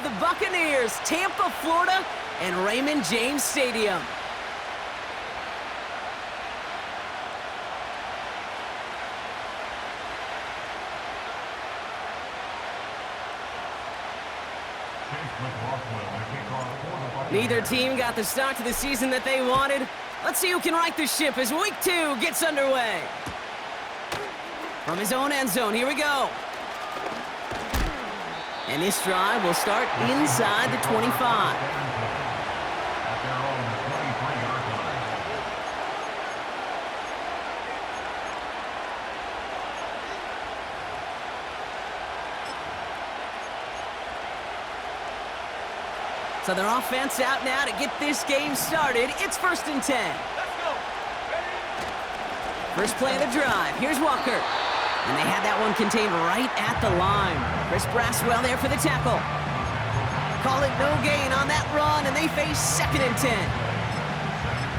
the Buccaneers, Tampa, Florida, and Raymond James Stadium. Neither team got the start to the season that they wanted. Let's see who can right the ship as Week 2 gets underway. From his own end zone, here we go. And this drive will start inside the 25. So their offense out now to get this game started. It's 1st and 10. First play of the drive. Here's Walker. And they had that one contained right at the line. Chris Braswell there for the tackle. Call it no gain on that run, and they face 2nd and 10.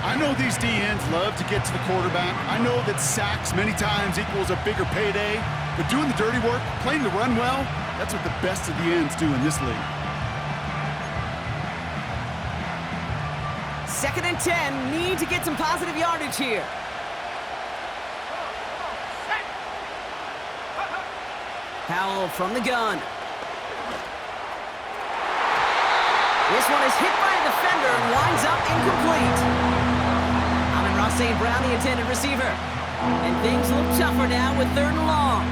I know these DNs love to get to the quarterback. I know that sacks many times equals a bigger payday. But doing the dirty work, playing the run well, that's what the best of the ends do in this league. 2nd and 10, need to get some positive yardage here. Powell from the gun. This one is hit by a defender and winds up incomplete. Amon-Ra St. Brown, the intended receiver. And things look tougher now with 3rd and long.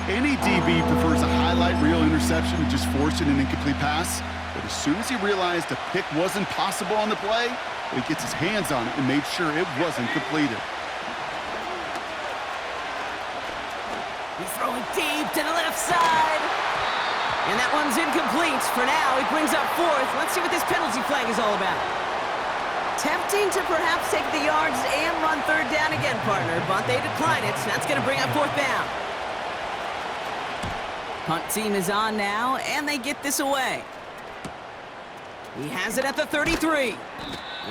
Any DB prefers a highlight reel interception to just forcing an incomplete pass. But as soon as he realized a pick wasn't possible on the play, he gets his hands on it and made sure it wasn't completed. He's throwing deep to the left side. And that one's incomplete. For now, he brings up 4th. Let's see what this penalty flag is all about. Tempting to perhaps take the yards and run 3rd down again, partner, but they decline it. So that's going to bring up 4th down. Punt team is on now, and they get this away. He has it at the 33.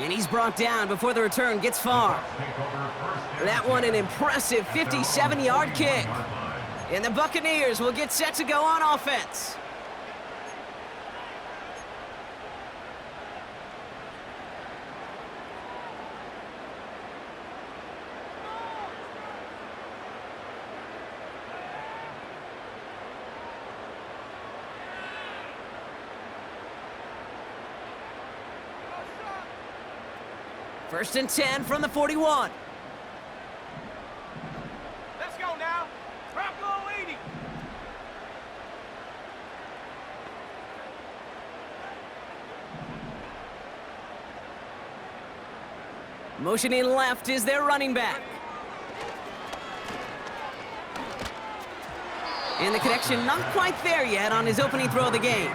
And he's brought down before the return gets far. That one an impressive 57-yard kick. And the Buccaneers will get set to go on offense. First and 10 from the 41. Let's go now. Bronco 80. Motioning left is their running back. And the connection not quite there yet on his opening throw of the game.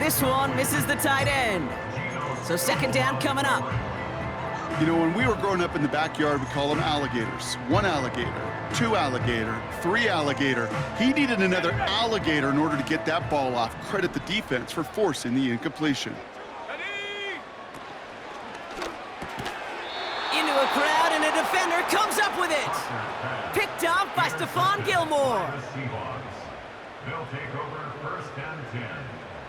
This one misses the tight end. So 2nd down coming up. You know, when we were growing up in the backyard, we call them alligators. 1 alligator, 2 alligator, 3 alligator. He needed another alligator in order to get that ball off. Credit the defense for forcing the incompletion. Into a crowd, and a defender comes up with it. Picked off by Stephon Gilmore. They'll take over 1st and 10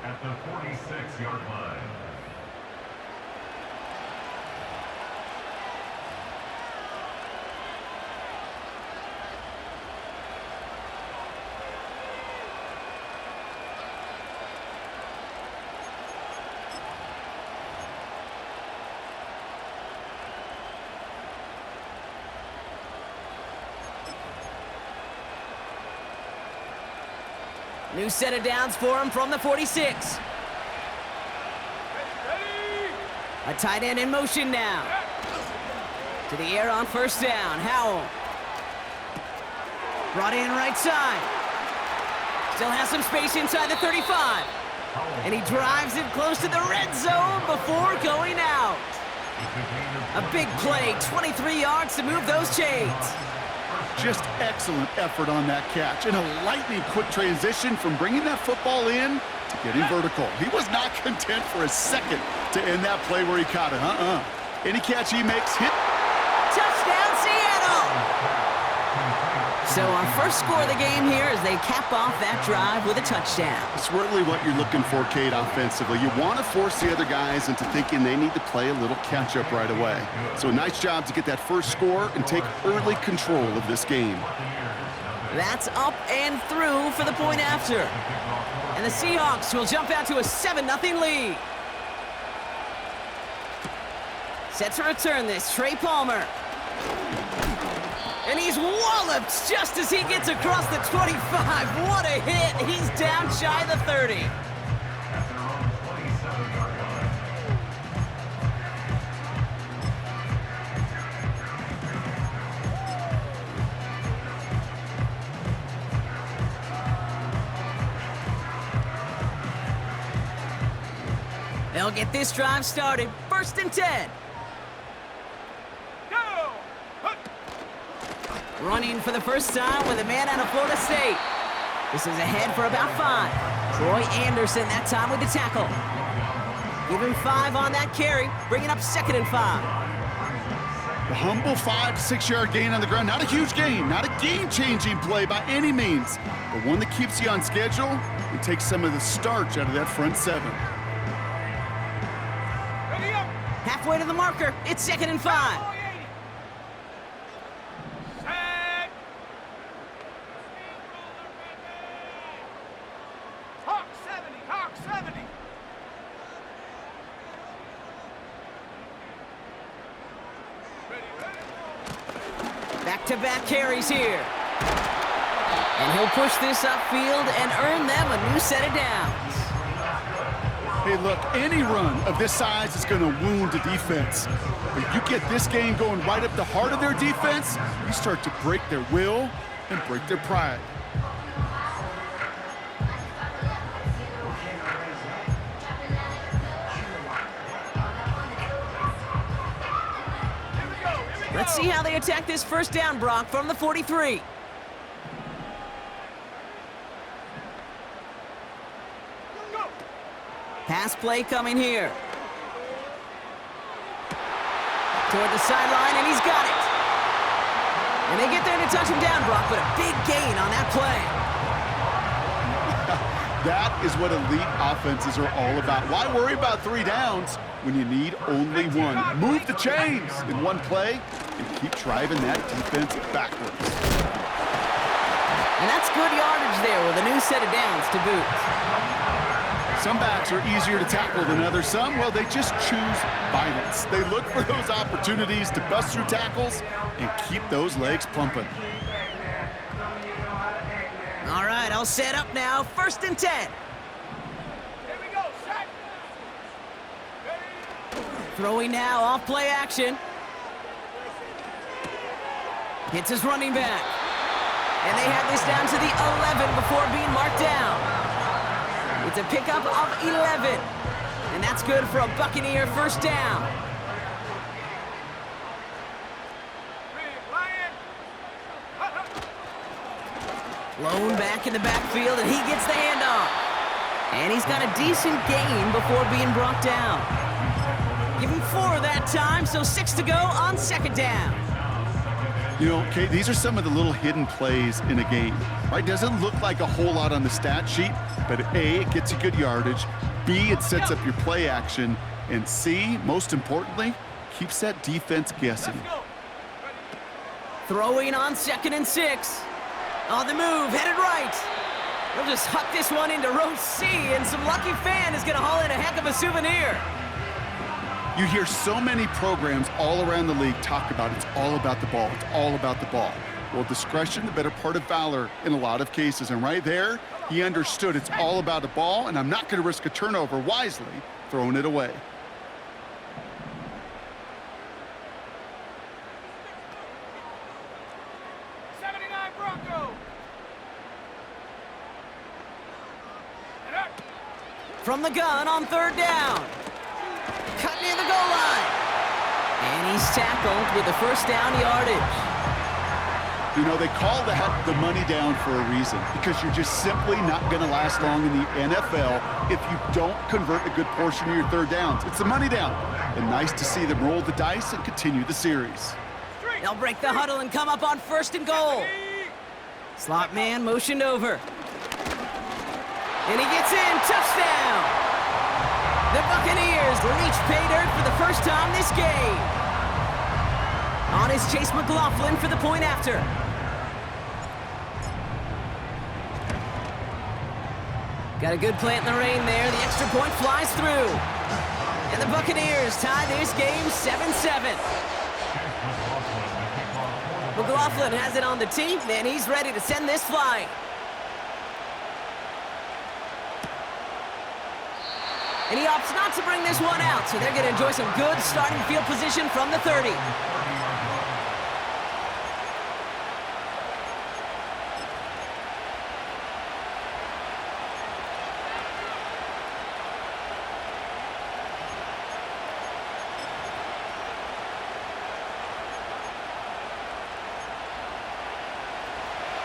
at the 46-yard line. New set of downs for him from the 46. A tight end in motion now. To the air on 1st down. Howell. Brought in right side. Still has some space inside the 35. And he drives it close to the red zone before going out. A big play, 23 yards to move those chains. Just excellent effort on that catch, and a lightning-quick transition from bringing that football in to getting vertical. He was not content for a second to end that play where he caught it. Any catch he makes, hit. Touchdown, Seattle! So our first score of the game here as they cap off that drive with a touchdown. It's really what you're looking for, Kate, offensively. You want to force the other guys into thinking they need to play a little catch-up right away. So nice job to get that first score and take early control of this game. That's up and through for the point after. And the Seahawks will jump out to a 7-0 lead. Set to return this, Trey Palmer. And he's walloped just as he gets across the 25. What a hit. He's down shy of the 30. They'll get this drive started. 1st and 10. Running for the first time with a man out of Florida State. This is ahead for about 5. Troy Anderson that time with the tackle. Give him 5 on that carry, bringing up 2nd and 5. The humble 5 to 6 yard gain on the ground. Not a huge gain, not a game-changing play by any means, but one that keeps you on schedule and takes some of the starch out of that front 7. Halfway to the marker, it's 2nd and 5. Back-to-back carries here. And he'll push this upfield and earn them a new set of downs. Hey, look, any run of this size is going to wound the defense. But you get this game going right up the heart of their defense, you start to break their will and break their pride. Let's see how they attack this first down, Brock, from the 43. Pass play coming here. Toward the sideline, and he's got it. And they get there to touch him down, Brock, but a big gain on that play. That is what elite offenses are all about. Why worry about 3 downs when you need only 1? Move the chains in one play and keep driving that defense backwards. And that's good yardage there with a new set of downs to boot. Some backs are easier to tackle than others. Some, well, they just choose violence. They look for those opportunities to bust through tackles and keep those legs pumping. All right, I'll set up now. 1st and 10. Here we go, set. Throwing now, off play action. Hits his running back. And they have this down to the 11 before being marked down. It's a pickup of 11. And that's good for a Buccaneer first down. Lone back in the backfield, and he gets the handoff. And he's got a decent gain before being brought down. Give him 4 that time, so 6 to go on 2nd down. You know, Kate, these are some of the little hidden plays in a game, right? Doesn't look like a whole lot on the stat sheet, but A, it gets you good yardage, B, it sets up your play action, and C, most importantly, keeps that defense guessing. Throwing on 2nd and 6. On the move, headed right. He'll just huck this one into row C, and some lucky fan is going to haul in a heck of a souvenir. You hear so many programs all around the league talk about it's all about the ball, it's all about the ball. Well, discretion, the better part of valor in a lot of cases. And right there, he understood it's all about the ball, and I'm not going to risk a turnover wisely, throwing it away. From the gun on 3rd down. Cut near the goal line. And he's tackled with the first down yardage. You know, they call that the money down for a reason, because you're just simply not going to last long in the NFL if you don't convert a good portion of your 3rd downs. It's the money down. And nice to see them roll the dice and continue the series. They'll break the huddle and come up on 1st and goal. Slot man motioned over. And he gets in, touchdown! The Buccaneers reach pay dirt for the first time this game. On is Chase McLaughlin for the point after. Got a good plant in the rain there. The extra point flies through. And the Buccaneers tie this game 7-7. McLaughlin has it on the tee, and he's ready to send this flying. And he opts not to bring this one out, so they're going to enjoy some good starting field position from the 30.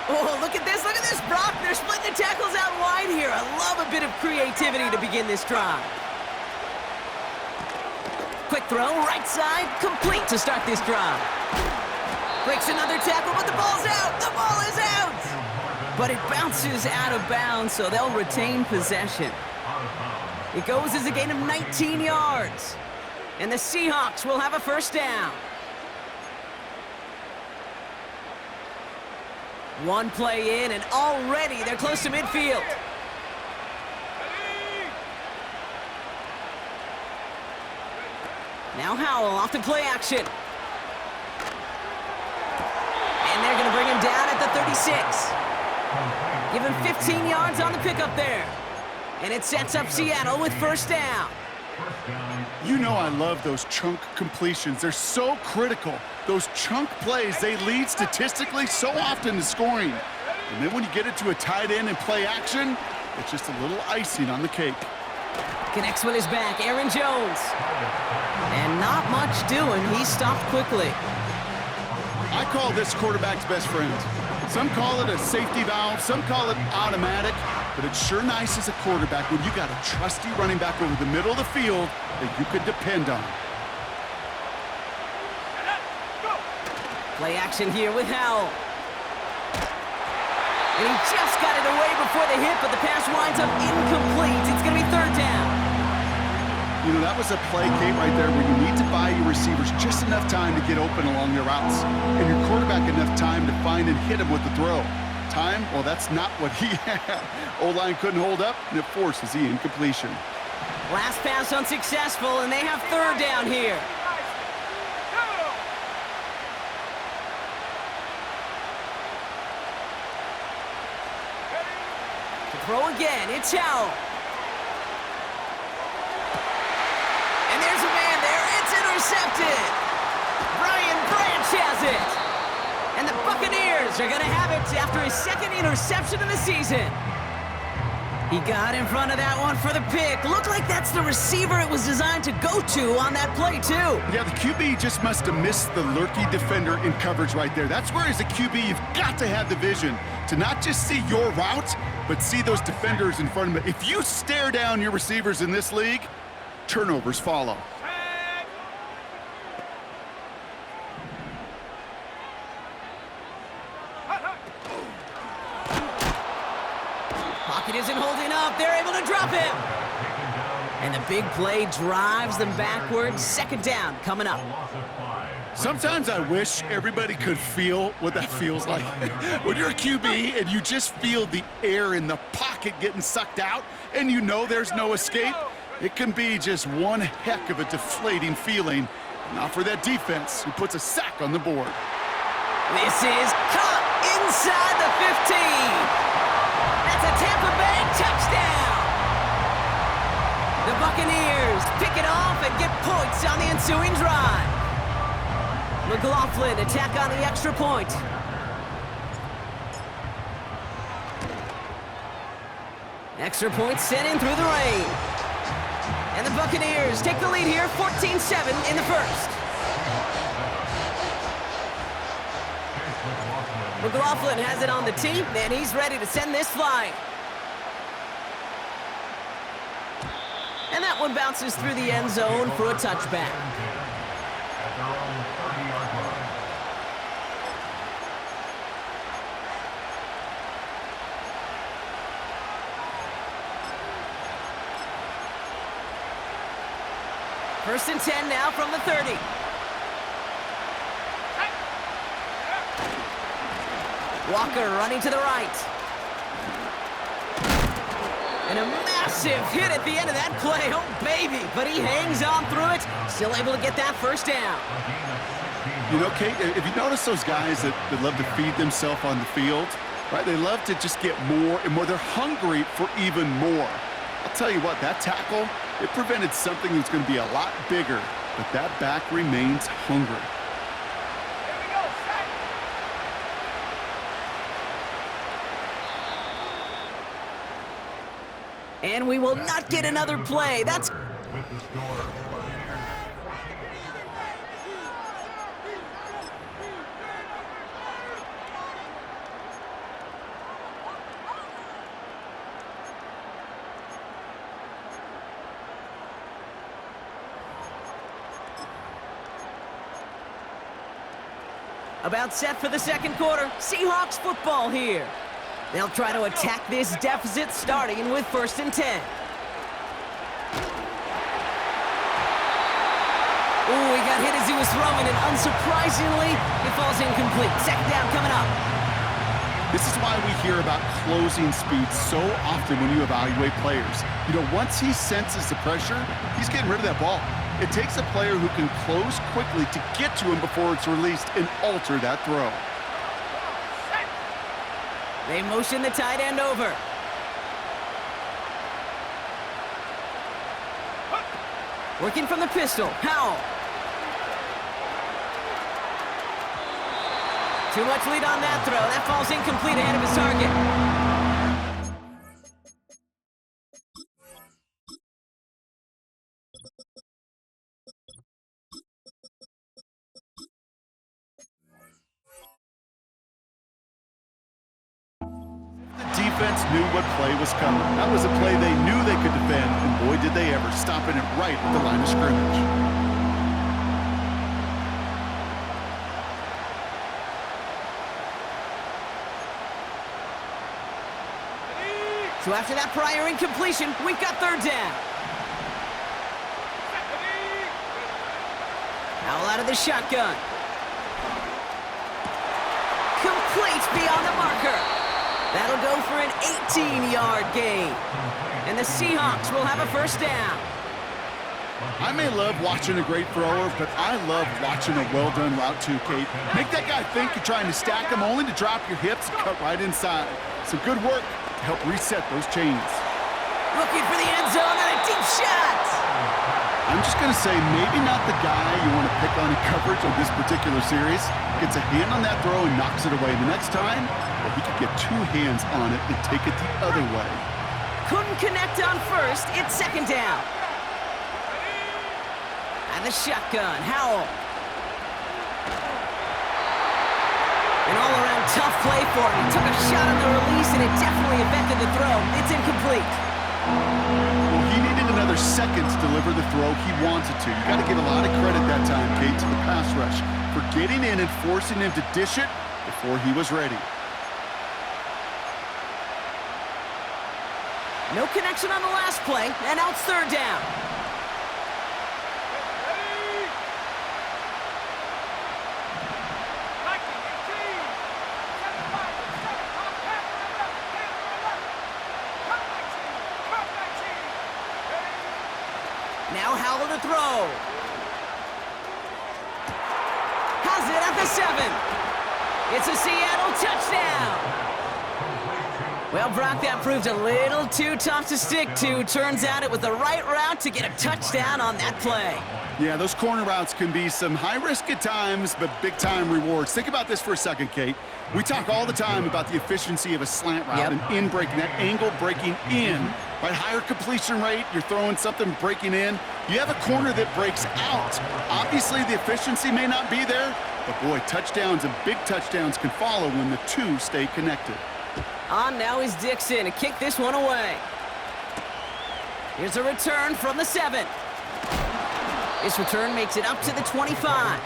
Oh, look at this, Brock. They're splitting the tackles out wide here. I love a bit of creativity to begin this drive. Quick throw, right side, complete to start this drive. Breaks another tackle, but the ball's out. The ball is out. But it bounces out of bounds, so they'll retain possession. It goes as a gain of 19 yards. And the Seahawks will have a first down. One play in, and already they're close to midfield. Now Howell off to play action. And they're going to bring him down at the 36. Give him 15 yards on the pickup there. And it sets up Seattle with first down. You know I love those chunk completions. They're so critical. Those chunk plays, they lead statistically so often to scoring. And then when you get it to a tight end and play action, it's just a little icing on the cake. Connects with his back, Aaron Jones. And not much doing. He stopped quickly. I call this quarterback's best friend. Some call it a safety valve, some call it automatic, but it's sure nice as a quarterback when you got a trusty running back over the middle of the field that you could depend on. Play action here with Howell. And he just got it away before the hit, but the pass winds up incomplete. It's going to be third down. You know, that was a play, Kate, right there, where you need to buy your receivers just enough time to get open along their routes, and your quarterback enough time to find and hit him with the throw. Time, well, that's not what he had. O-line couldn't hold up, and it forces the incompletion. Last pass unsuccessful, and they have third down here. To throw again, it's Howell. And there's a man there. It's intercepted. Brian Branch has it. And the Buccaneers are going to have it after his second interception of the season. He got in front of that one for the pick. Looked like that's the receiver it was designed to go to on that play, too. Yeah, the QB just must have missed the lurky defender in coverage right there. That's where, as a QB, you've got to have the vision to not just see your route, but see those defenders in front of it. If you stare down your receivers in this league, turnovers follow. Pocket isn't holding up. They're able to drop him. And the big play drives them backwards. Second down coming up. Sometimes I wish everybody could feel what that feels like. When you're a QB and you just feel the air in the pocket getting sucked out and you know there's no escape, it can be just one heck of a deflating feeling. Not for that defense who puts a sack on the board. This is caught inside the 15. That's a Tampa Bay touchdown. The Buccaneers pick it off and get points on the ensuing drive. McLaughlin attack on the extra point. Extra point sent in through the rain. And the Buccaneers take the lead here, 14-7 in the first. McLaughlin has it on the tee, and he's ready to send this flying. And that one bounces through the end zone for a touchback. First and 10 now from the 30. Walker running to the right. And a massive hit at the end of that play. Oh, baby. But he hangs on through it. Still able to get that first down. You know, Kate, if you notice those guys that love to feed themselves on the field, right? They love to just get more and more. They're hungry for even more. I'll tell you what, that tackle, it prevented something that's going to be a lot bigger. But that back remains hungry. Here we go, set. And we will not get another play. That's... With the score, Buccaneers 14. About set for the second quarter. Seahawks football here. They'll try to attack this deficit starting with first and 10. Ooh, he got hit as he was throwing, and unsurprisingly, it falls incomplete. Second down coming up. This is why we hear about closing speed so often when you evaluate players. You know, once he senses the pressure, he's getting rid of that ball. It takes a player who can close quickly to get to him before it's released and alter that throw. They motion the tight end over. Working from the pistol. Howell. Too much lead on that throw. That falls incomplete ahead of his target. Defense knew what play was coming. That was a play they knew they could defend, and boy, did they ever, stopping it right at the line of scrimmage. So after that prior incompletion, we've got third down. Howell out of the shotgun. Complete beyond the marker. That'll go for an 18-yard gain. And the Seahawks will have a first down. I may love watching a great thrower, but I love watching a well-done route too, Kate. Make that guy think you're trying to stack him only to drop your hips and cut right inside. Some good work to help reset those chains. Looking for the end zone and a deep shot. I'm just going to say maybe not the guy you want to pick on in coverage on this particular series. Gets a hand on that throw and knocks it away. The next time, well, he could get two hands on it and take it the other way. Couldn't connect on first. It's second down. And the shotgun, Howell. An all-around tough play for him. He took a shot on the release, and it definitely affected the throw. It's incomplete. Well, he needed another second to deliver the throw he wanted to. You got to give a lot of credit that time, Kate, to the pass rush for getting in and forcing him to dish it before he was ready. No connection on the last play, and now it's third down. Now Howell to throw. Has it at the 7. It's a Seattle touchdown. Well, Brock, that proved a little too tough to stick to. Turns out it was the right route to get a touchdown on that play. Yeah, those corner routes can be some high risk at times, but big-time rewards. Think about this for a second, Kate. We talk all the time about the efficiency of a slant route and in breaking, that angle breaking in. By higher completion rate, you're throwing something breaking in. You have a corner that breaks out. Obviously, the efficiency may not be there, but boy, touchdowns and big touchdowns can follow when the two stay connected. On now is Dixon to kick this one away. Here's a return from the 7. This return makes it up to the 25.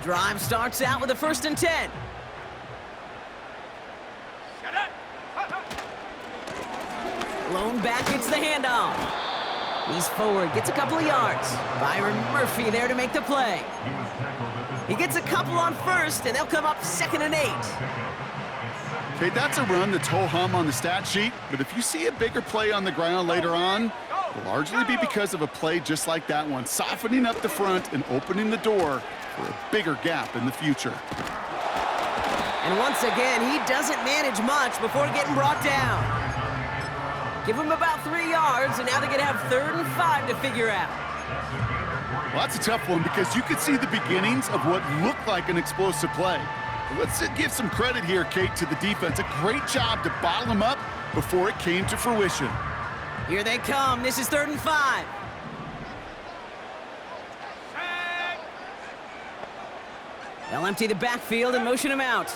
Drive starts out with a first and 10. Blown back, it's the handoff. He's forward, gets a couple of yards. Byron Murphy there to make the play. He gets a couple on first, and they'll come up 2nd and 8. Okay, that's a run that's ho-hum on the stat sheet, but if you see a bigger play on the ground later on, it'll largely be because of a play just like that one, softening up the front and opening the door for a bigger gap in the future. And once again, he doesn't manage much before getting brought down. Give him about 3 yards, and now they're going to have 3rd and 5 to figure out. Well, that's a tough one because you could see the beginnings of what looked like an explosive play. Let's give some credit here, Kate, to the defense. A great job to bottle them up before it came to fruition. Here they come. This is 3rd and 5. They'll empty the backfield and motion him out.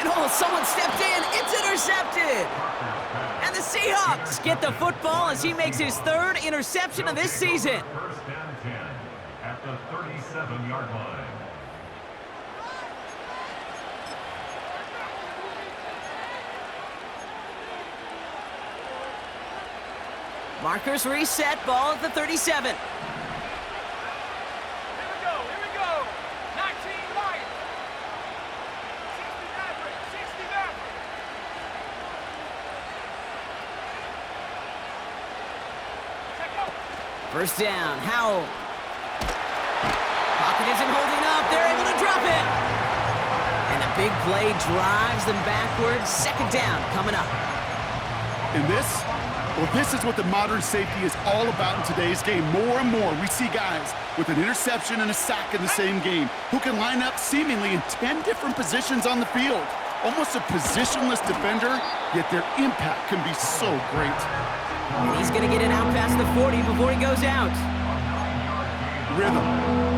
And oh, someone stepped in. It's intercepted. And the Seahawks get the football as he makes his 3rd interception of this season. 1st and 10 at the 37-yard line. Markers reset, ball at the 37. Here we go. 19 Lions. 60 Maverick, 60 Maverick. Check out. First down, Howell. Pocket isn't holding up. They're able to drop it. And a big play drives them backwards. 2nd down coming up. And this is what the modern safety is all about in today's game. More and more, we see guys with an interception and a sack in the same game who can line up seemingly in 10 different positions on the field. Almost a positionless defender, yet their impact can be so great. And he's going to get it out past the 40 before he goes out. Rhythm.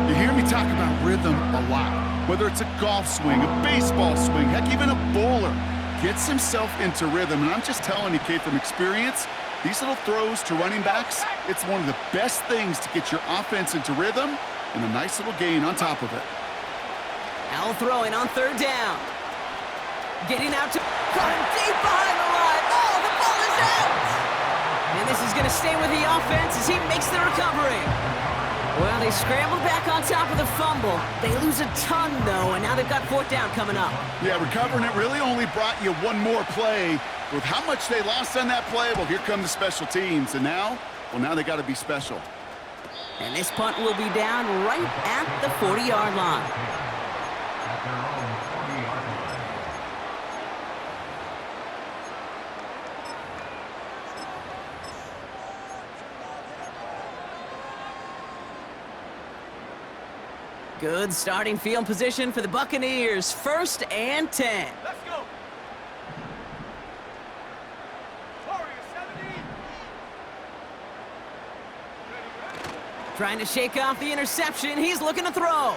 You hear me talk about rhythm a lot. Whether it's a golf swing, a baseball swing, heck, even a bowler gets himself into rhythm. And I'm just telling you, Kate, from experience, these little throws to running backs, it's one of the best things to get your offense into rhythm and a nice little gain on top of it. Al throwing on 3rd down. Getting out to caught him deep behind the line. Oh, the ball is out! And this is going to stay with the offense as he makes the recovery. Well, they scrambled back on top of the fumble. They lose a ton, though, and now they've got 4th down coming up. Yeah, recovering it really only brought you one more play. With how much they lost on that play, well, here come the special teams. And now, well, they got to be special. And this punt will be down right at the 40-yard line. At their own 40-yard line. Good starting field position for the Buccaneers. 1st and 10. Let's go. Warrior 70. Trying to shake off the interception. He's looking to throw.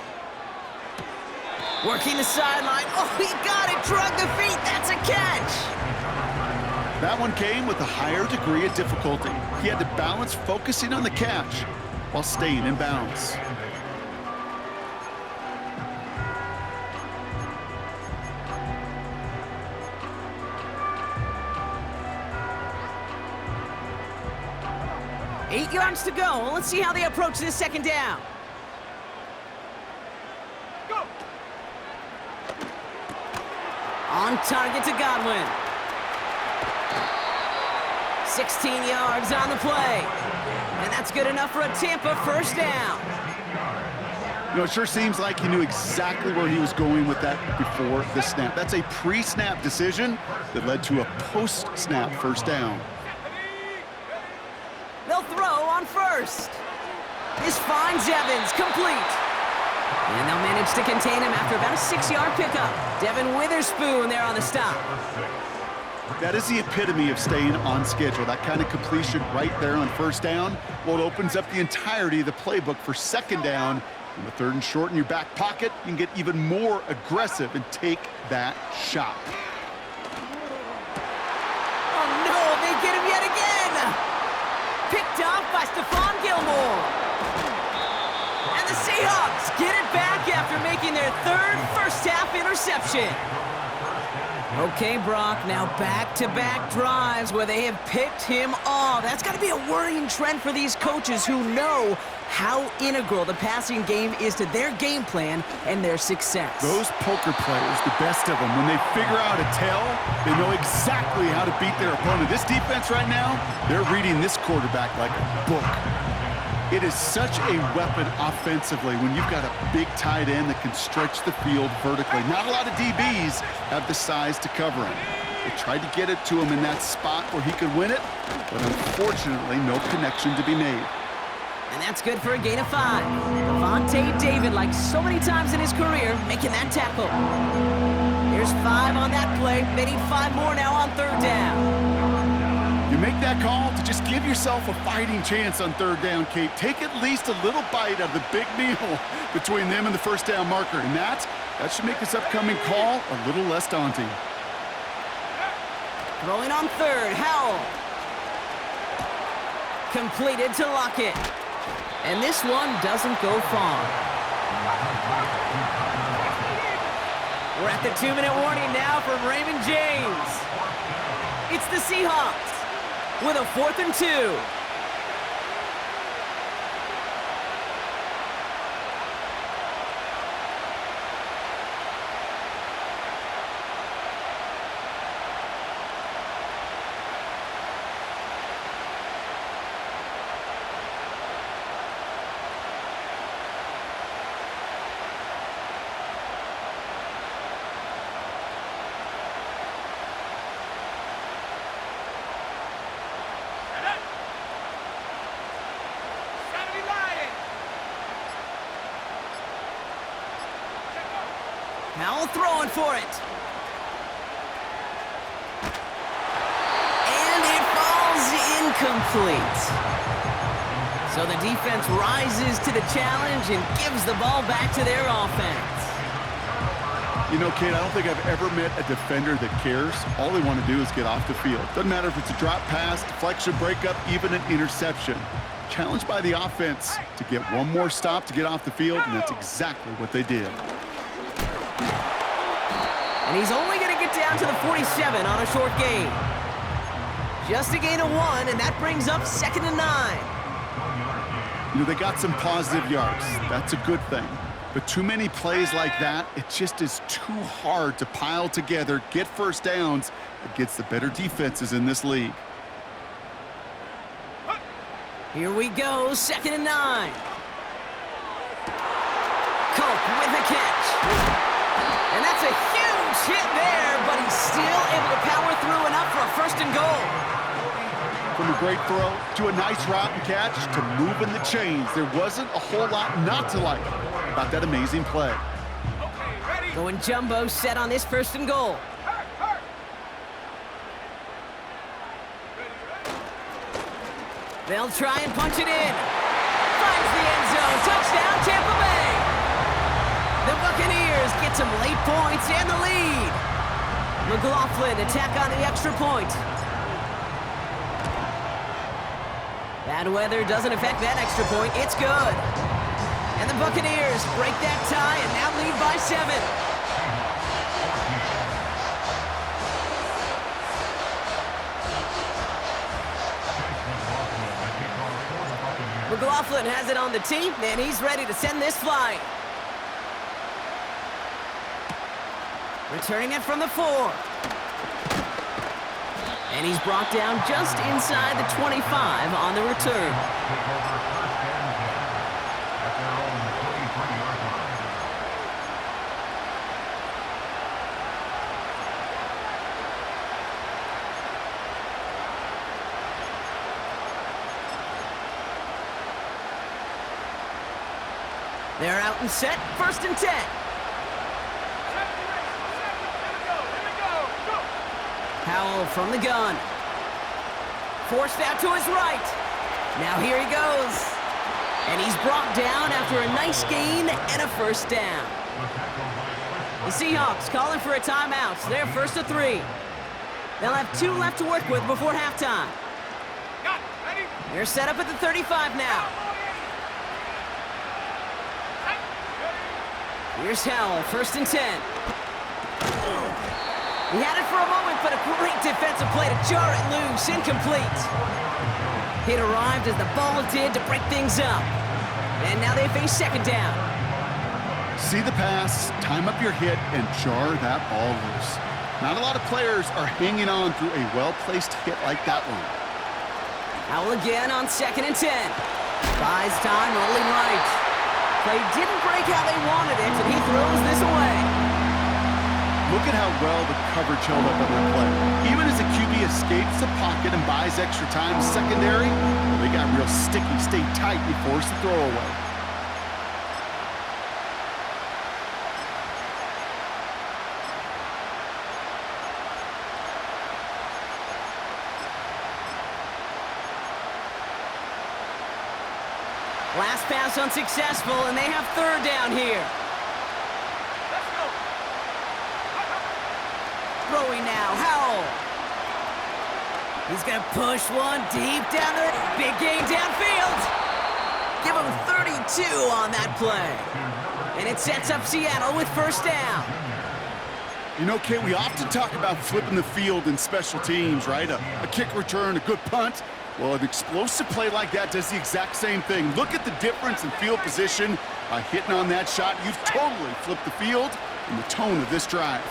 Working the sideline. Oh, he got it. Drug the feet. That's a catch. That one came with a higher degree of difficulty. He had to balance focusing on the catch while staying in bounds. Eight yards to go. Let's see how they approach this 2nd down. Go. On target to Godwin. 16 yards on the play. And that's good enough for a Tampa 1st down. You know, it sure seems like he knew exactly where he was going with that before the snap. That's a pre-snap decision that led to a post-snap 1st down. They'll throw on 1st. This finds Evans, complete. And they'll manage to contain him after about a 6-yard pickup. Devin Witherspoon there on the stop. That is the epitome of staying on schedule. That kind of completion right there on 1st down. Well, it opens up the entirety of the playbook for 2nd down. And the 3rd and short in your back pocket, you can get even more aggressive and take that shot. Oh, no, they get him yet again. Picked off by Stephon Gilmore. And the Seahawks get it back after making their 3rd first-half interception. Okay, Brock, now back-to-back drives where they have picked him off. That's got to be a worrying trend for these coaches who know how integral the passing game is to their game plan and their success. Those poker players, the best of them, when they figure out a tell, they know exactly how to beat their opponent. This defense right now, they're reading this quarterback like a book. It is such a weapon offensively when you've got a big tight end that can stretch the field vertically. Not a lot of DBs have the size to cover him. They tried to get it to him in that spot where he could win it, but unfortunately, no connection to be made. And that's good for a gain of 5. Devontae David, like so many times in his career, making that tackle. There's 5 on that play. They need 5 more now on 3rd down. You make that call to just give yourself a fighting chance on 3rd down, Kate. Take at least a little bite of the big meal between them and the 1st down marker. And that should make this upcoming call a little less daunting. Throwing on 3rd, Howell. Completed to Lockett. And this one doesn't go far. We're at the 2-minute warning now from Raymond James. It's the Seahawks with a 4th and 2. Howell throwing for it. And it falls incomplete. So the defense rises to the challenge and gives the ball back to their offense. You know, Kate, I don't think I've ever met a defender that cares. All they want to do is get off the field. Doesn't matter if it's a drop pass, deflection, breakup, even an interception. Challenged by the offense to get one more stop to get off the field, and that's exactly what they did. And he's only going to get down to the 47 on a short gain. Just a gain of 1, and that brings up 2nd and 9. You know, they got some positive yards. That's a good thing. But too many plays like that, it just is too hard to pile together, get 1st downs against the better defenses in this league. Here we go, 2nd and 9. Cope with the catch. And that's a huge hit there, but he's still able to power through enough for a 1st and goal. From a great throw to a nice route and catch to moving the chains, there wasn't a whole lot not to like about that amazing play. Okay, ready? Going jumbo set on this 1st and goal. Hurt. They'll try and punch it in. Finds the end zone. Touchdown, Tampa Bay. The Buccaneers get some late points and the lead. McLaughlin attack on the extra point. Bad weather doesn't affect that extra point. It's good. And the Buccaneers break that tie and now lead by 7. McLaughlin has it on the tee, and he's ready to send this flying. Returning it from the 4. And he's brought down just inside the 25 on the return. They're out and set, 1st and 10. Howell from the gun. Forced out to his right. Now here he goes. And he's brought down after a nice gain and a 1st down. The Seahawks calling for a timeout. They're 1st to 3. They'll have 2 left to work with before halftime. They're set up at the 35 now. Here's Howell, 1st and 10. He had it for a moment, but a great defensive play to jar it loose. Incomplete. It arrived as the ball did to break things up. And now they face second down. See the pass, time up your hit, and jar that ball loose. Not a lot of players are hanging on through a well-placed hit like that one. Howell again on 2nd and 10. Buys time, rolling right. Play didn't break how they wanted it, and he throws this away. Look at how well the coverage held up on that play. Even as the QB escapes the pocket and buys extra time secondary, they got real sticky, stay tight, and force the throw away. Last pass unsuccessful, and they have 3rd down here. Let's go. Throwing now, Howell. He's gonna push one deep down the big game downfield. Give him 32 on that play. And it sets up Seattle with 1st down. You know, Kate, we often talk about flipping the field in special teams, right? A kick return, a good punt. Well, an explosive play like that does the exact same thing. Look at the difference in field position. By hitting on that shot, you've totally flipped the field and the tone of this drive.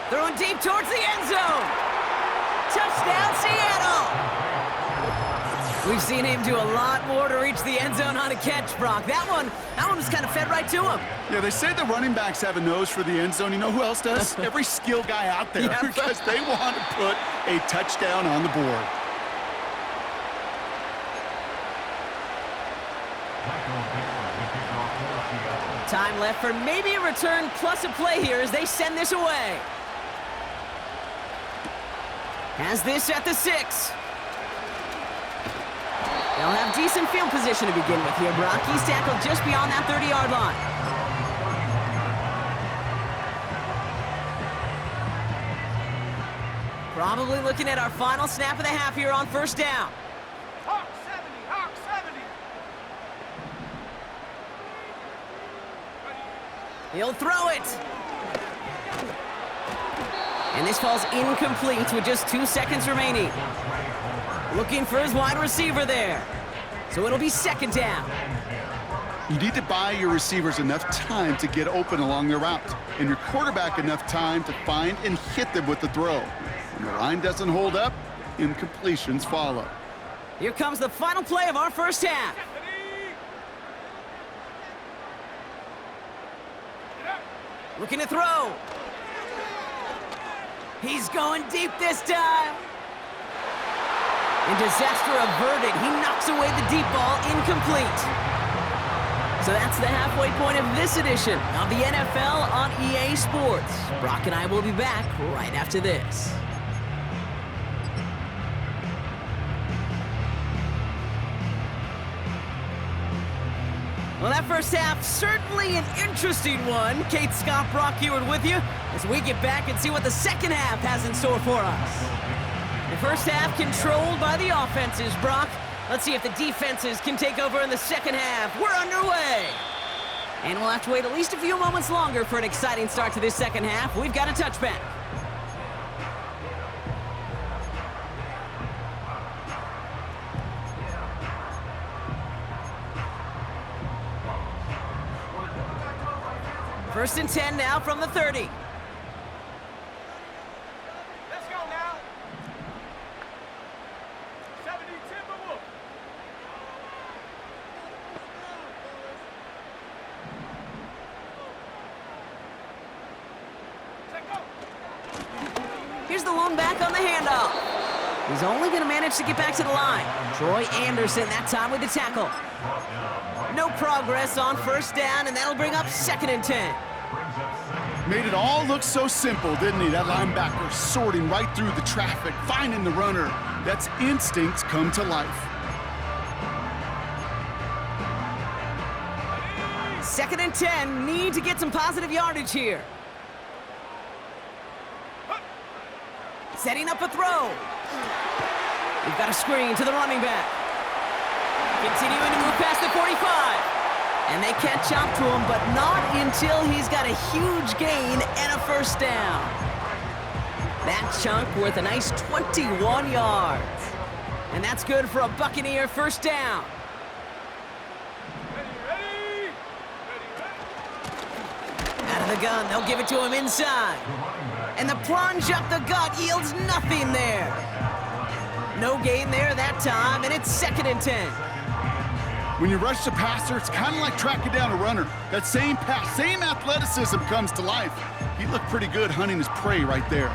Throwing deep towards the end zone. Touchdown, Seattle! We've seen him do a lot more to reach the end zone on a catch, Brock. That one was kind of fed right to him. Yeah, they say the running backs have a nose for the end zone. You know who else does? Every skill guy out there, Yeah. because they want to put a touchdown on the board. Time left for maybe a return plus a play here as they send this away. Has this at the 6. They'll have decent field position to begin with here, Brock. He's tackled just beyond that 30-yard line. Probably looking at our final snap of the half here on 1st down. Hawk 70, Hawk 70. He'll throw it. And this falls incomplete with just 2 seconds remaining. Looking for his wide receiver there. So it'll be 2nd down. You need to buy your receivers enough time to get open along their route, and your quarterback enough time to find and hit them with the throw. When the line doesn't hold up, incompletions follow. Here comes the final play of our 1st half. Looking to throw. He's going deep this time. And disaster averted. He knocks away the deep ball, incomplete. So that's the halfway point of this edition of the NFL on EA Sports. Brock and I will be back right after this. Well, that 1st half, certainly an interesting one. Kate, Scott, Brock Heward with you as we get back and see what the 2nd half has in store for us. The 1st half controlled by the offenses, Brock. Let's see if the defenses can take over in the 2nd half. We're underway. And we'll have to wait at least a few moments longer for an exciting start to this 2nd half. We've got a touchback. First and 10 now from the 30. Let's go now. 70 Timberwolves. Let's go. Here's the lone back on the handoff. He's only going to manage to get back to the line. Troy Anderson that time with the tackle. No progress on 1st down, and that'll bring up 2nd and 10. Made it all look so simple, didn't he? That linebacker sorting right through the traffic, finding the runner. That's instincts come to life. 2nd and 10, need to get some positive yardage here. Setting up a throw. We've got a screen to the running back. Continuing to move past the 45. And they catch up to him, but not until he's got a huge gain and a 1st down. That chunk worth a nice 21 yards. And that's good for a Buccaneer first down. Ready. Out of the gun, they'll give it to him inside. And the plunge up the gut yields nothing there. No gain there that time, and it's 2nd and 10. When you rush the passer, it's kind of like tracking down a runner. That same pass, same athleticism comes to life. He looked pretty good hunting his prey right there.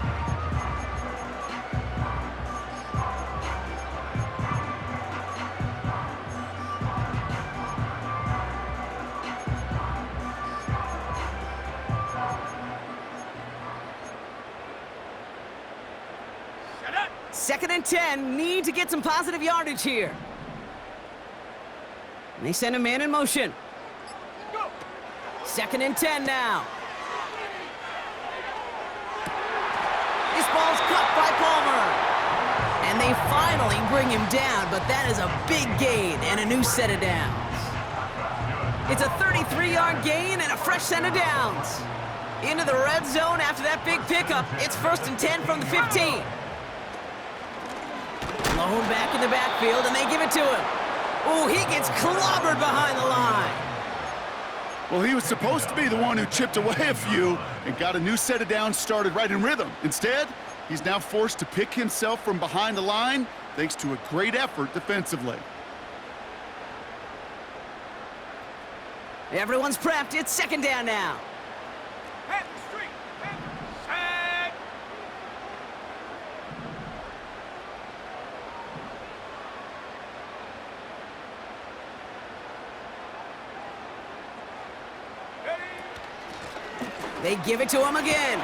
Shut up. 2nd and 10, need to get some positive yardage here. And they send a man in motion. Go. 2nd and 10 now. This ball's caught by Palmer. And they finally bring him down, but that is a big gain and a new set of downs. It's a 33-yard gain and a fresh set of downs. Into the red zone after that big pickup. It's 1st and 10 from the 15. Blown back in the backfield, and they give it to him. Oh, he gets clobbered behind the line. Well, he was supposed to be the one who chipped away a few and got a new set of downs started right in rhythm. Instead, he's now forced to pick himself from behind the line thanks to a great effort defensively. Everyone's prepped. It's 2nd down now. Head the street. Set. Ready. They give it to him again.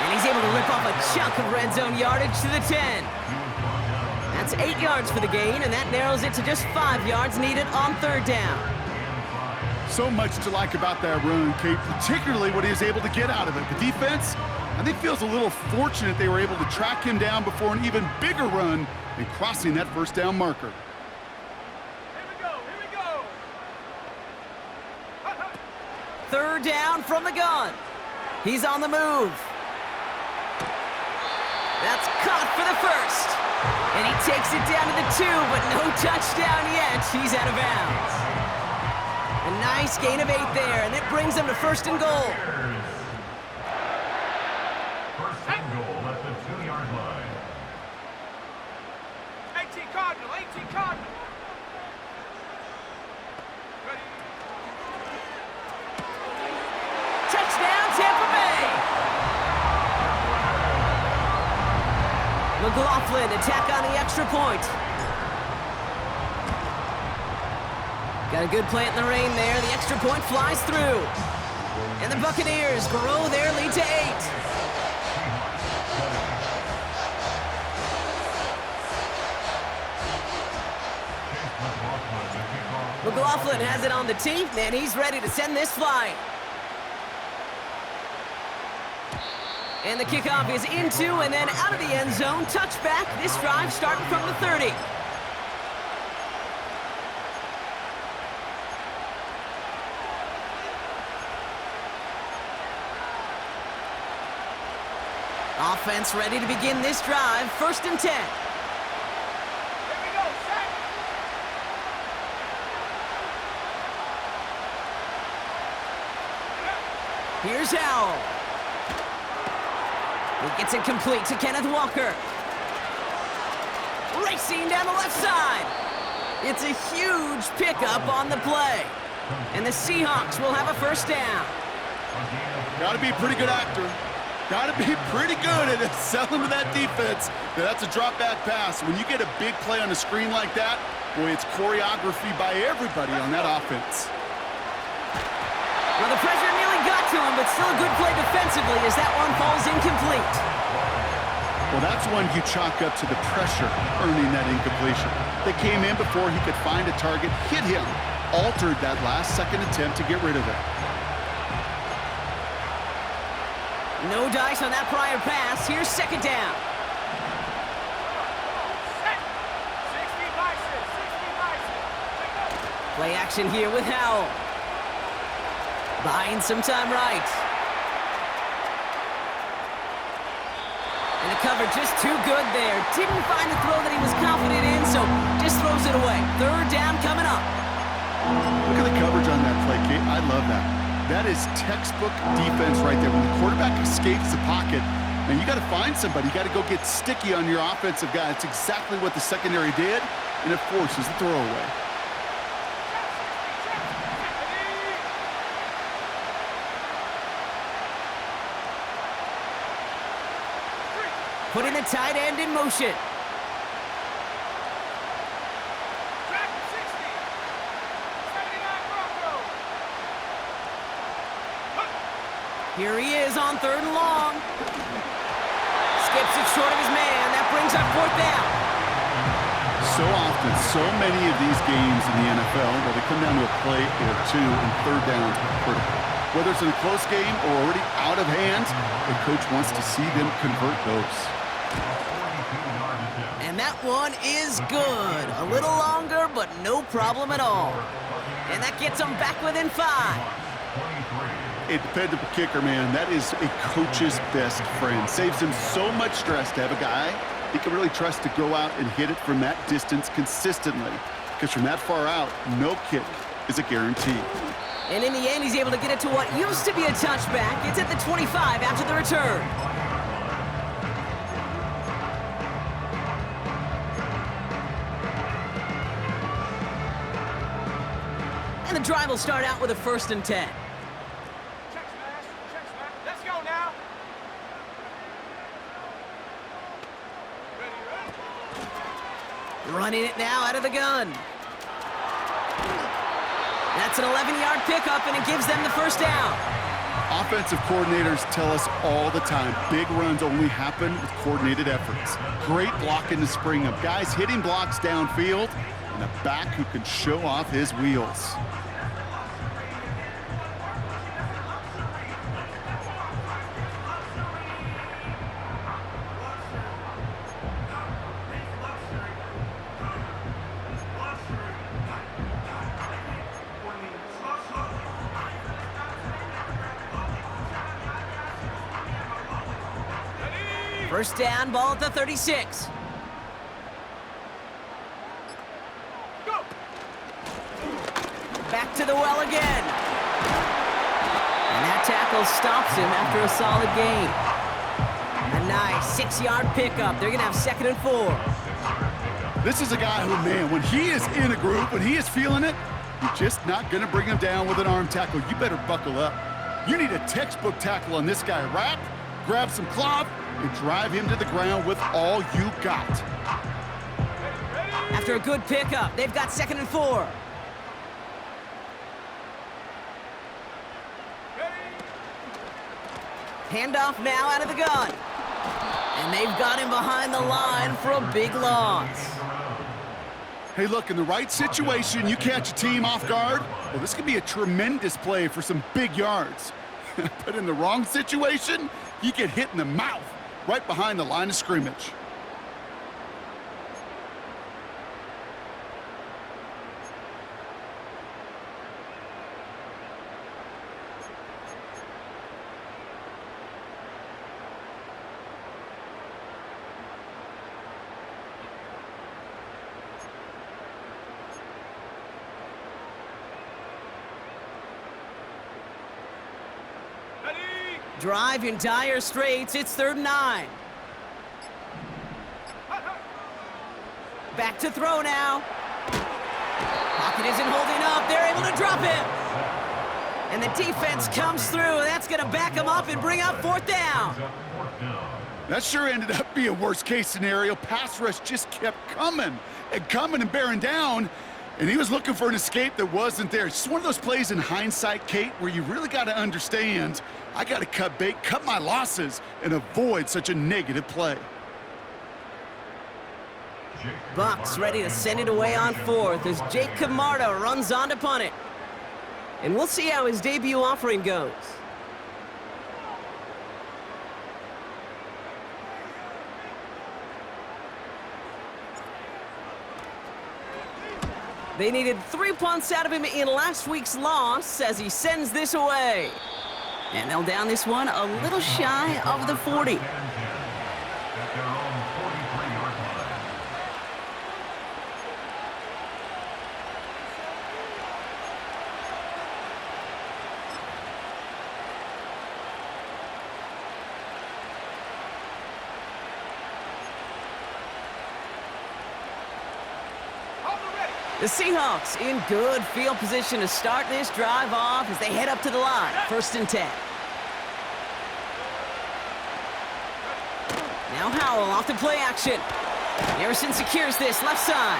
And he's able to rip off a chunk of red zone yardage to the 10. That's 8 yards for the gain, and that narrows it to just 5 yards needed on 3rd down. So much to like about that run, Kate, particularly what he was able to get out of it. The defense, I think, feels a little fortunate they were able to track him down before an even bigger run and crossing that 1st down marker. Here we go. 3rd down from the gun. He's on the move. That's caught for the 1st. And he takes it down to the 2, but no touchdown yet. He's out of bounds. A nice gain of 8 there, and it brings them to 1st and goal. 1st and goal at the 2-yard line. 18 Cardinal. Ready. Touchdown, Tampa Bay! McLaughlin attack on the extra point. Got a good plant in the rain there. The extra point flies through. And the Buccaneers grow their lead to 8. McLaughlin has it on the tee, and he's ready to send this flying. And the kickoff is into and then out of the end zone. Touchback, this drive starting from the 30. Offense ready to begin this drive. 1st and 10. Here we go. Set. Here's Howell. He gets it complete to Kenneth Walker. Racing down the left side. It's a huge pickup on the play. And the Seahawks will have a 1st down. Got to be a pretty good actor. Got to be pretty good at selling to that defense. That's a drop back pass. When you get a big play on a screen like that, boy, it's choreography by everybody on that offense. Well, the pressure nearly got to him, but still a good play defensively as that one falls incomplete. Well, that's one you chalk up to the pressure earning that incompletion. They came in before he could find a target, hit him, altered that last-second attempt to get rid of it. No dice on that prior pass. Here's 2nd down. Set. 60 Bison. 60 Bison. Play action here with Howell. Buying some time right. And the cover just too good there. Didn't find the throw that he was confident in, so just throws it away. Third down coming up. Look at the coverage on that play, Kate. I love that. That is textbook defense right there. When the quarterback escapes the pocket, and you got to find somebody. You got to go get sticky on your offensive guy. It's exactly what the secondary did, and it forces the throwaway. Putting the tight end in motion. Track 60. 79 Broncos. Here he is on 3rd and long. Skips it short of his man. That brings up 4th down. So often, so many of these games in the NFL, where they come down to a play or two, and 3rd downs are critical. Whether it's in a close game or already out of hand, the coach wants to see them convert those. And that one is good. A little longer, but no problem at all. And that gets them back within 5. A dependable kicker, man, that is a coach's best friend. Saves him so much stress to have a guy he can really trust to go out and hit it from that distance consistently. Because from that far out, no kick is a guarantee. And in the end, he's able to get it to what used to be a touchback. It's at the 25 after the return. And the drive will start out with a 1st and 10. Check smash. Check smash. Let's go now. Ready. Running it now out of the gun. That's an 11-yard pickup, and it gives them the 1st down. Offensive coordinators tell us all the time, big runs only happen with coordinated efforts. Great block in the spring of guys hitting blocks downfield, and a back who can show off his wheels. First down, ball at the 36. Go. Back to the well again. And that tackle stops him after a solid gain. A nice 6-yard pickup. They're going to have 2nd and 4. This is a guy who, man, when he is in a group, when he is feeling it, you're just not going to bring him down with an arm tackle. You better buckle up. You need a textbook tackle on this guy. Wrap, grab some cloth, and drive him to the ground with all you got. After a good pickup, they've got 2nd and 4. Handoff now out of the gun. And they've got him behind the line for a big loss. Hey, look, in the right situation, you catch a team off guard, well, this could be a tremendous play for some big yards. But in the wrong situation, you get hit in the mouth right behind the line of scrimmage. Drive in dire straits. It's 3rd and 9. Back to throw now. Pocket isn't holding up. They're able to drop him. And the defense comes through. That's going to back him up and bring up 4th down. That sure ended up being a worst-case scenario. Pass rush just kept coming and bearing down, and he was looking for an escape that wasn't there. It's just one of those plays in hindsight, Kate, where you really got to understand, I got to cut bait, cut my losses, and avoid such a negative play. Bucks ready to send it away on 4th as Jake Camarda runs on to punt it. And we'll see how his debut offering goes. They needed 3 punts out of him in last week's loss as he sends this away. And they'll down this one a little shy of the 40. The Seahawks in good field position to start this drive off as they head up to the line. 1st and 10. Now Howell off the play action. Harrison secures this left side.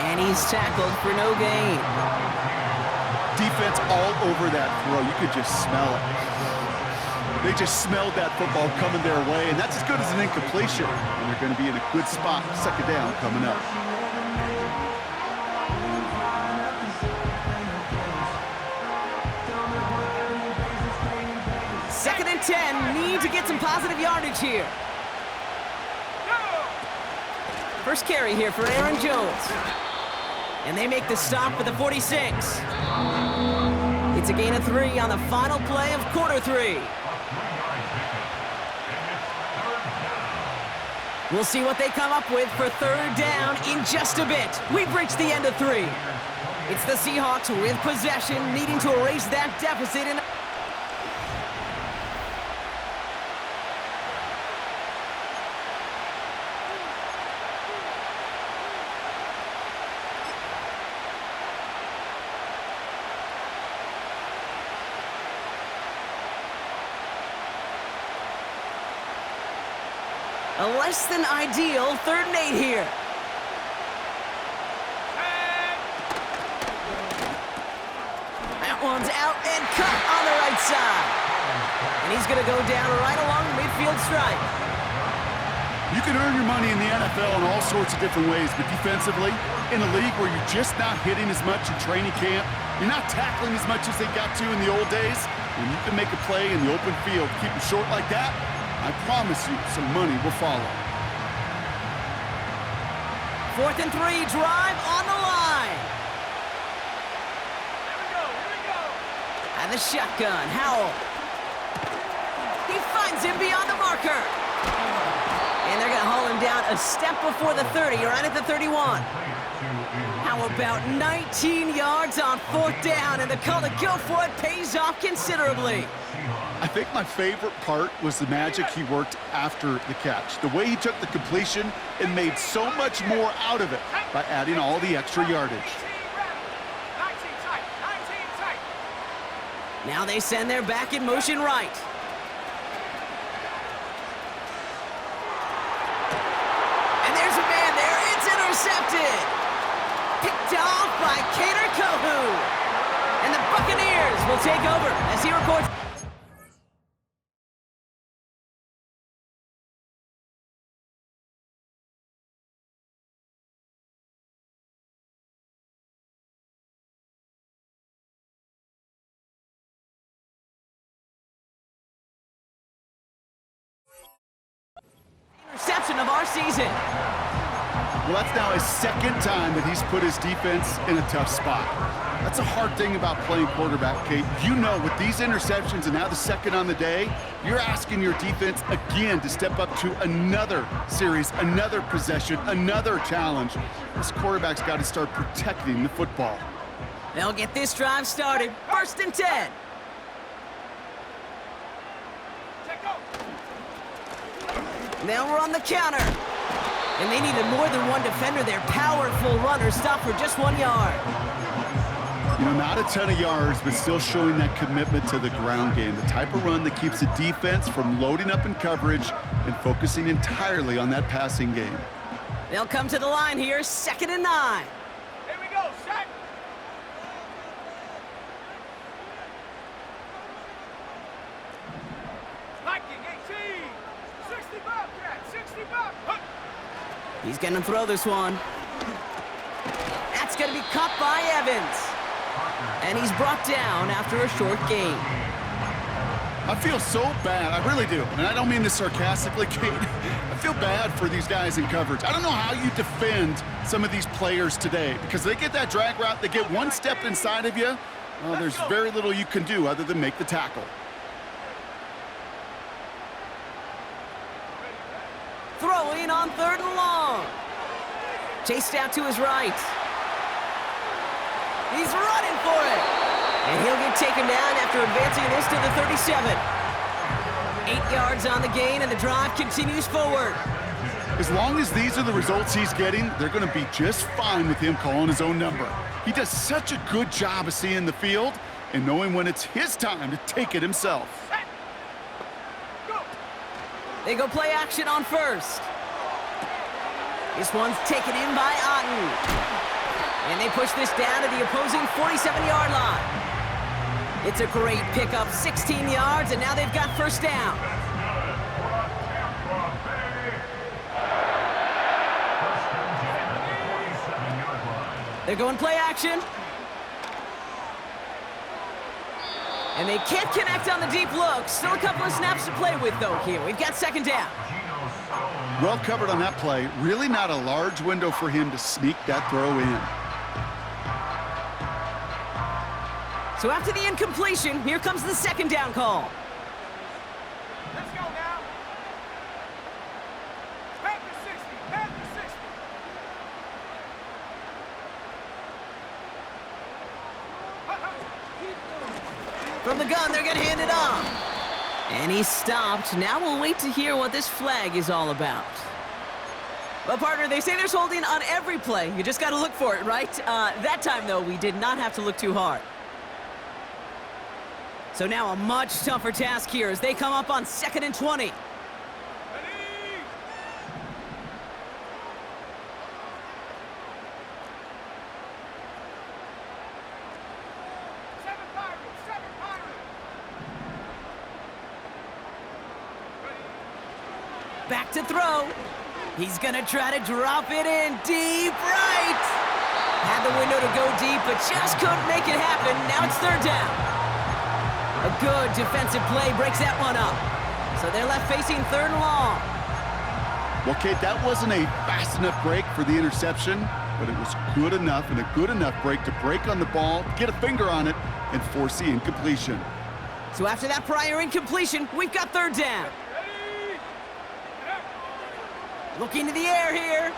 And he's tackled for no gain. Defense all over that throw. You could just smell it. They just smelled that football coming their way, and that's as good as an incompletion. And they're going to be in a good spot. 2nd down coming up. Second and 10. Need to get some positive yardage here. First carry here for Aaron Jones. And they make the stop at the 46. It's a gain of 3 on the final play of quarter 3. We'll see what they come up with for 3rd down in just a bit. We've reached the end of 3. It's the Seahawks with possession, needing to erase that deficit in... A less than ideal 3rd and 8 here. That one's out and cut on the right side. And he's going to go down right along the midfield stripe. You can earn your money in the NFL in all sorts of different ways, but defensively, in a league where you're just not hitting as much in training camp, you're not tackling as much as they got to in the old days, and you can make a play in the open field, keep it short like that, I promise you some money will follow. 4th and 3, drive on the line. Here we go. And the shotgun, Howell. He finds him beyond the marker. And they're going to haul him down a step before the 30, right at the 31. How about 19 yards on 4th down, and the call to go for it pays off considerably. I think my favorite part was the magic he worked after the catch. The way he took the completion and made so much more out of it by adding all the extra yardage. 19 tight. Now they send their back in motion right. And there's a man there. It's intercepted. Picked off by Kader Kohu. And the Buccaneers will take over as he records. Interception of our season. Well, that's now his 2nd time that he's put his defense in a tough spot. That's a hard thing about playing quarterback, Kate. You know, with these interceptions and now the 2nd on the day, you're asking your defense again to step up to another series, another possession, another challenge. This quarterback's got to start protecting the football. They'll get this drive started. 1st and 10. Now we're on the counter. And they needed more than one defender. Their powerful runner stopped for just 1 yard. You know, not a ton of yards, but still showing that commitment to the ground game. The type of run that keeps the defense from loading up in coverage and focusing entirely on that passing game. They'll come to the line here, 2nd and 9. Here we go, set. Viking 18. 60 Bobcat, 60 Bobcat. He's going to throw this one. That's going to be caught by Evans. And he's brought down after a short gain. I feel so bad, I really do, and I don't mean this sarcastically, Kate. I feel bad for these guys in coverage. I don't know how you defend some of these players today, because they get that drag route, they get one step inside of you, well, there's very little you can do other than make the tackle. Throwing on 3rd and long. Chased out to his right. He's running for it. And he'll get taken down after advancing this to the 37. 8 yards on the gain, and the drive continues forward. As long as these are the results he's getting, they're going to be just fine with him calling his own number. He does such a good job of seeing the field and knowing when it's his time to take it himself. They go play action on first. This one's taken in by Otten. And they push this down to the opposing 47-yard line. It's a great pickup, 16 yards, and now they've got first down. They're going play action. And they can't connect on the deep look. Still a couple of snaps to play with, though, here. We've got second down. Well covered on that play. Really not a large window for him to sneak that throw in. So after the incompletion, here comes the second down call. Let's go now. Back to 60. Back to 60. From the gun, they're going to hand it off. And he's stopped. Now we'll wait to hear what this flag is all about. Well, partner, they say there's holding on every play. You just got to look for it, right? That time, though, we did not have to look too hard. So now a much tougher task here as they come up on 2nd and 20. Ready? 7 Pirates. 7 Pirates. Ready? Back to throw. He's going to try to drop it in deep right. Had the window to go deep, but just couldn't make it happen. Now it's third down. A good defensive play breaks that one up. So they're left facing 3rd and long. Well, Kate, that wasn't a fast enough break for the interception, but it was good enough and a good enough break to break on the ball, get a finger on it, and force the incompletion. So after that prior incompletion, we've got 3rd down. Ready? Get up. Looking to the air here.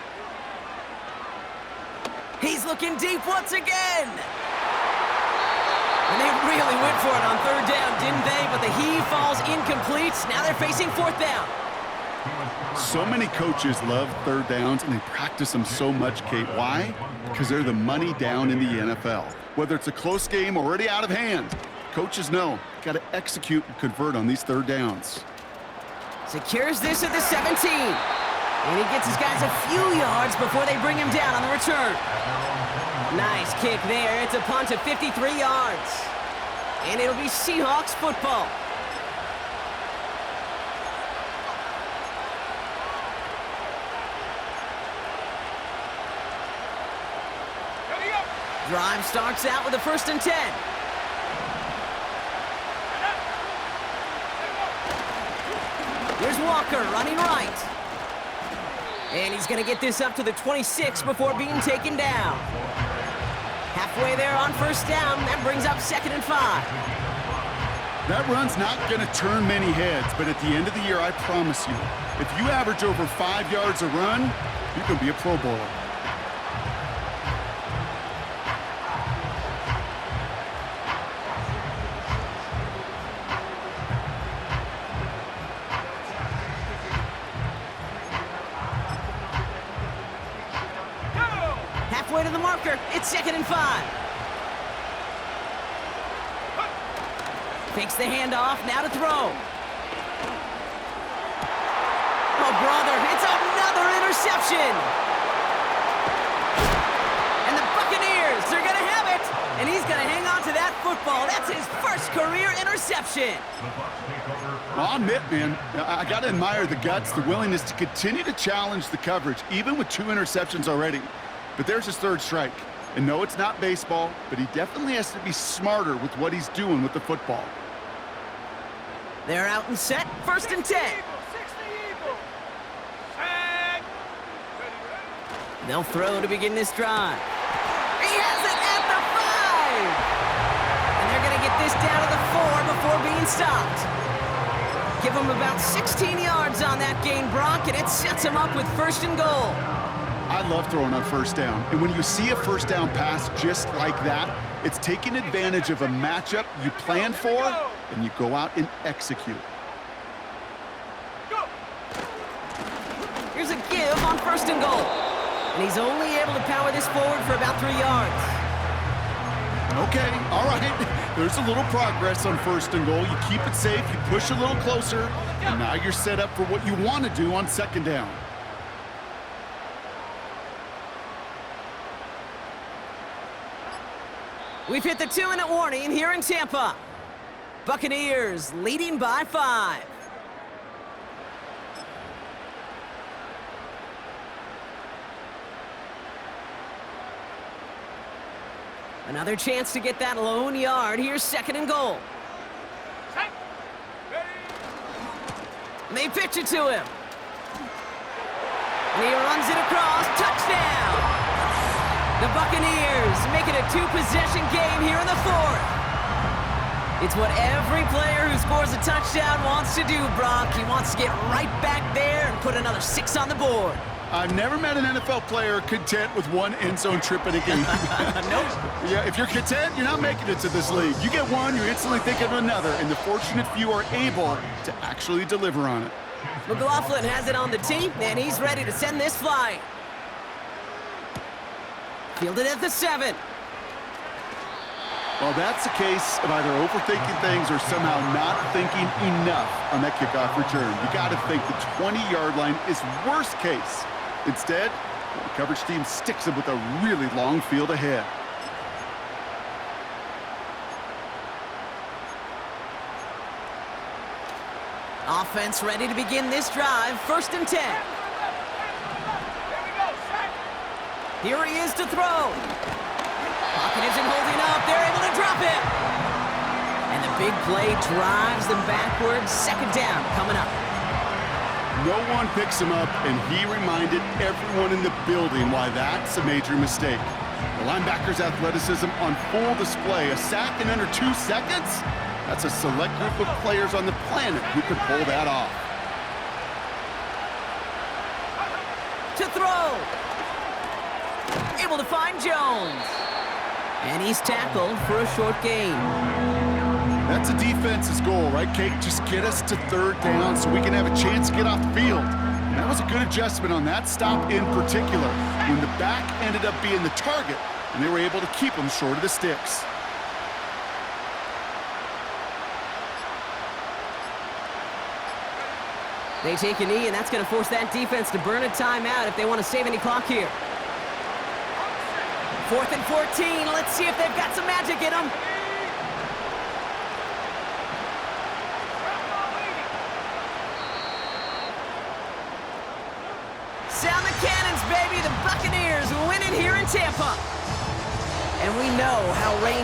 He's looking deep once again. And they really went for it on 3rd down, didn't they? But the heave falls incomplete. Now they're facing 4th down. So many coaches love 3rd downs, and they practice them so much, Kate. Why? Because they're the money down in the NFL. Whether it's a close game already out of hand, coaches know, got to execute and convert on these 3rd downs. Secures this at the 17. And he gets his guys a few yards before they bring him down on the return. Nice kick there. It's a punt of 53 yards. And it'll be Seahawks football. Ready up. Drive starts out with a 1st and 10. Here's Walker running right. And he's going to get this up to the 26 before being taken down. Halfway there on 1st down. That brings up 2nd and 5. That run's not going to turn many heads, but at the end of the year, I promise you, if you average over 5 yards a run, you can be a Pro Bowler. Halfway to the marker. It's 2nd and 5. Takes the handoff, now to throw. Oh, brother, it's another interception. And the Buccaneers, they're going to have it. And he's going to hang on to that football. That's his first career interception. Well, I'll admit, man, I got to admire the guts, the willingness to continue to challenge the coverage, even with 2 interceptions already. But there's his 3rd strike. And no, it's not baseball, but he definitely has to be smarter with what he's doing with the football. They're out and set, 1st and 10. 60 Eagles. Set. Ready, ready. They'll throw to begin this drive. He has it at the 5! And they're going to get this down to the 4 before being stopped. Give him about 16 yards on that gain, Brock, and it sets him up with 1st and goal. I love throwing on 1st down. And when you see a 1st down pass just like that, it's taking advantage of a matchup you planned for, and you go out and execute. Go. Here's a give. give on 1st and goal. And he's only able to power this forward for about 3 yards. Okay, all right. There's a little progress on 1st and goal. You keep it safe, you push a little closer, and now you're set up for what you want to do on 2nd down. We've hit the 2-minute warning here in Tampa. Buccaneers leading by 5. Another chance to get that lone yard. Here's 2nd and goal. And they pitch it to him. And he runs it across. Touchdown! The Buccaneers make it a 2-possession game here in the 4th. It's what every player who scores a touchdown wants to do, Brock. He wants to get right back there and put another 6 on the board. I've never met an NFL player content with one end zone trip in a game. Nope. Yeah, if you're content, you're not making it to this league. You get one, you're instantly thinking of another, and the fortunate few are able to actually deliver on it. McLaughlin has it on the tee, and he's ready to send this flying. Fielded at the 7. Well, that's a case of either overthinking things or somehow not thinking enough on that kickoff return. You got to think the 20-yard line is worst case. Instead, the coverage team sticks him with a really long field ahead. Offense ready to begin this drive. 1st and 10. Here he is to throw. Pocket isn't holding up. They're able to drop it. And the big play drives them backwards. 2nd down coming up. No one picks him up, and he reminded everyone in the building why that's a major mistake. The linebacker's athleticism on full display. A sack in under 2 seconds? That's a select group of players on the planet who could pull that off. To throw. Able to find Jones. And he's tackled for a short gain. That's a defense's goal, right, Kate? Just get us to 3rd down so we can have a chance to get off the field. And that was a good adjustment on that stop in particular, when the back ended up being the target, and they were able to keep him short of the sticks. They take a knee, and that's going to force that defense to burn a timeout if they want to save any clock here. 4th and 14. Let's see if they've got some magic in them. Sound the cannons, baby. The Buccaneers winning here in Tampa. And we know how rain